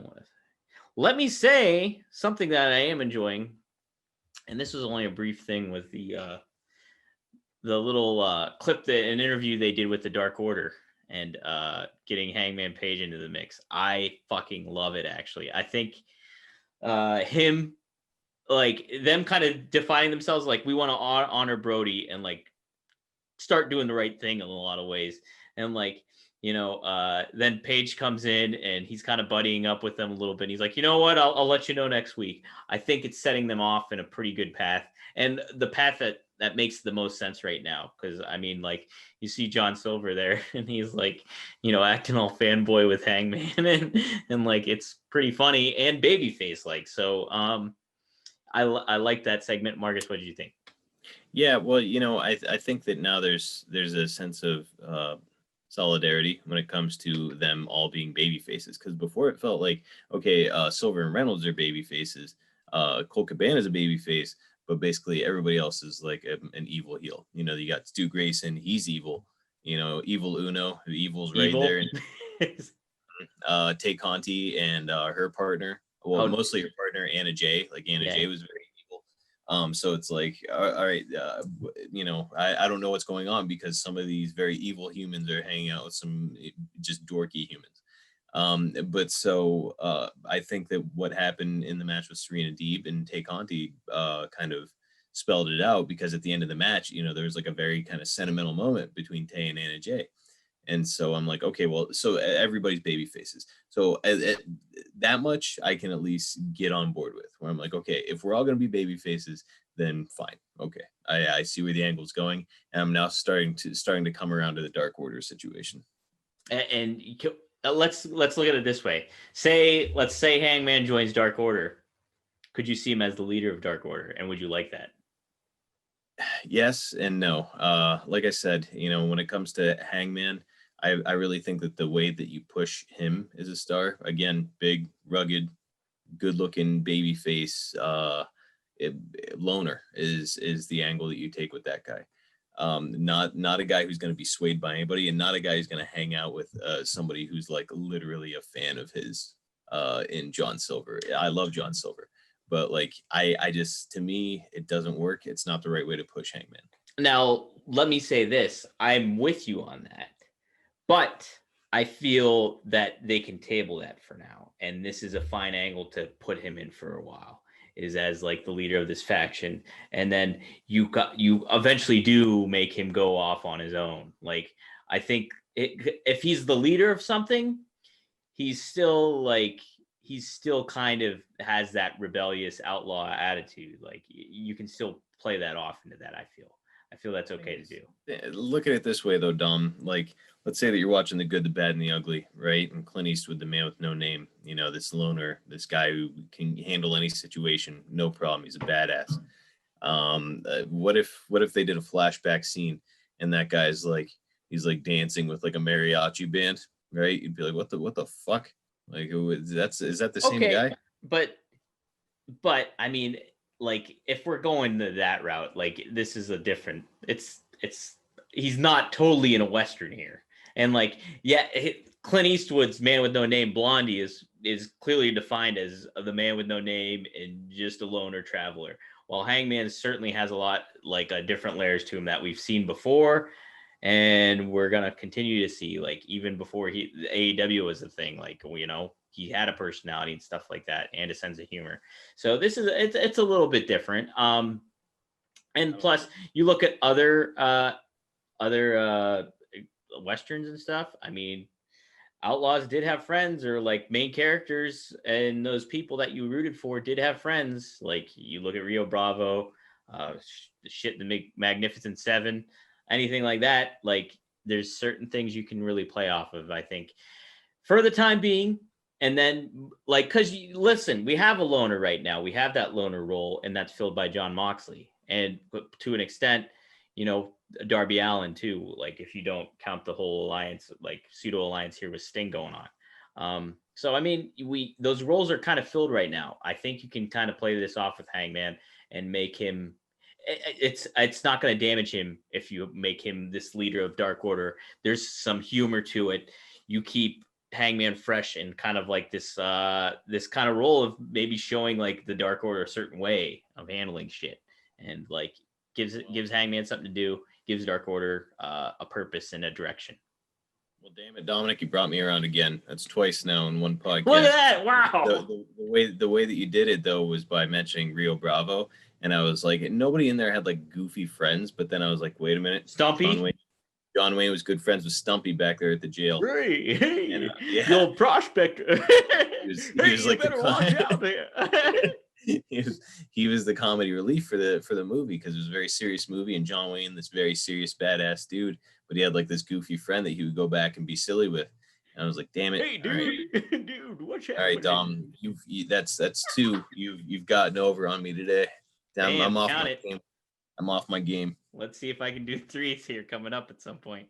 want to say? Let me say something that I am enjoying, and this was only a brief thing with the little clip, an interview they did with the Dark Order and getting Hangman Page into the mix. I fucking love it, actually. I think him, like, them kind of defining themselves, like, we want to honor Brody and, like, start doing the right thing in a lot of ways. And, like, then Page comes in and he's kind of buddying up with them a little bit. He's like, you know what? I'll let you know next week. I think it's setting them off in a pretty good path, and the path that makes the most sense right now. Because I mean, like, you see John Silver there, and he's like, acting all fanboy with Hangman, and like it's pretty funny and babyface like. So I like that segment. Marcus, what did you think? Yeah, well, I think that now there's a sense of solidarity when it comes to them all being baby faces, because before it felt like, okay, Silver and Reynolds are baby faces, Colt Cabana is a baby face, but basically everybody else is like an evil heel. You got Stu Grayson, he's evil. Evil Uno, the evil's right Evil. there. Tay Conti and her partner, well, mostly her partner Anna Jay. Like Anna Jay was very evil. So it's like, all right, I don't know what's going on, because some of these very evil humans are hanging out with some just dorky humans. But so I think that what happened in the match with Serena Deeb and Tay Conti kind of spelled it out, because at the end of the match, there was like a very kind of sentimental moment between Tay and Anna Jay. And so I'm like, okay, well, so everybody's baby faces. So that much I can at least get on board with, where I'm like, okay, if we're all going to be baby faces, then fine. Okay. I see where the angle's going. And I'm now starting to come around to the Dark Order situation. And let's look at it this way. Let's say Hangman joins Dark Order. Could you see him as the leader of Dark Order? And would you like that? Yes and no. Like I said, when it comes to Hangman, I really think that the way that you push him as a star, again, big, rugged, good-looking baby face, loner is the angle that you take with that guy. Not a guy who's going to be swayed by anybody, and not a guy who's going to hang out with somebody who's like literally a fan of his in John Silver. I love John Silver, but like I just, to me, it doesn't work. It's not the right way to push Hangman. Now, let me say this. I'm with you on that, but I feel that they can table that for now. And this is a fine angle to put him in for a while, is as like the leader of this faction. And then you eventually do make him go off on his own. Like, I think if he's the leader of something, he's still kind of has that rebellious outlaw attitude. Like, you can still play that off into that. I feel that's okay to do. Look at it this way, though, Dom. Like, let's say that you're watching The Good, the Bad, and the Ugly, right? And Clint Eastwood, the man with no name, this loner, this guy who can handle any situation, no problem. He's a badass. What if they did a flashback scene and that guy's like, he's like dancing with like a mariachi band, right? You'd be like, what the fuck? Like, is that the same guy? But I mean, like, if we're going to that route, like, this is a different, he's not totally in a Western here. And like, yeah, Clint Eastwood's Man with No Name, Blondie, is clearly defined as the man with no name and just a loner traveler. While Hangman certainly has a lot, like, different layers to him that we've seen before. And we're going to continue to see, like, even before AEW was a thing, like, he had a personality and stuff like that, and a sense of humor. So it's a little bit different. And plus, you look at other Westerns and stuff. I mean, outlaws did have friends, or like main characters, and those people that you rooted for did have friends. Like, you look at Rio Bravo, the Magnificent Seven, anything like that. Like, there's certain things you can really play off of, I think, for the time being. And then, like, because listen, we have a loner right now. We have that loner role, and that's filled by Jon Moxley. And to an extent, Darby Allin too. Like, if you don't count the whole alliance, like pseudo alliance here with Sting going on. So, I mean, those roles are kind of filled right now. I think you can kind of play this off with Hangman and make him, it's not going to damage him if you make him this leader of Dark Order. There's some humor to it. You keep Hangman fresh and kind of like this this kind of role of maybe showing like the Dark Order a certain way of handling shit, and like gives Hangman something to do, gives Dark Order a purpose and a direction. Well, damn it, Dominic, you brought me around again. That's twice now in one podcast. Look at that! Wow. The way that you did it though was by mentioning Rio Bravo, and I was like, nobody in there had like goofy friends. But then I was like, wait a minute, Stumpy. John Wayne was good friends with Stumpy back there at the jail. Hey, And, the old prospector. He was like, better watch out there. he was the comedy relief for the movie, because it was a very serious movie, and John Wayne, this very serious badass dude, but he had like this goofy friend that he would go back and be silly with. And I was like, damn it. Hey, dude, dude, what's happening? All right, Dom, that's two. You've gotten over on me today. I'm off my game. I'm off my game. Let's see if I can do 3 here coming up at some point.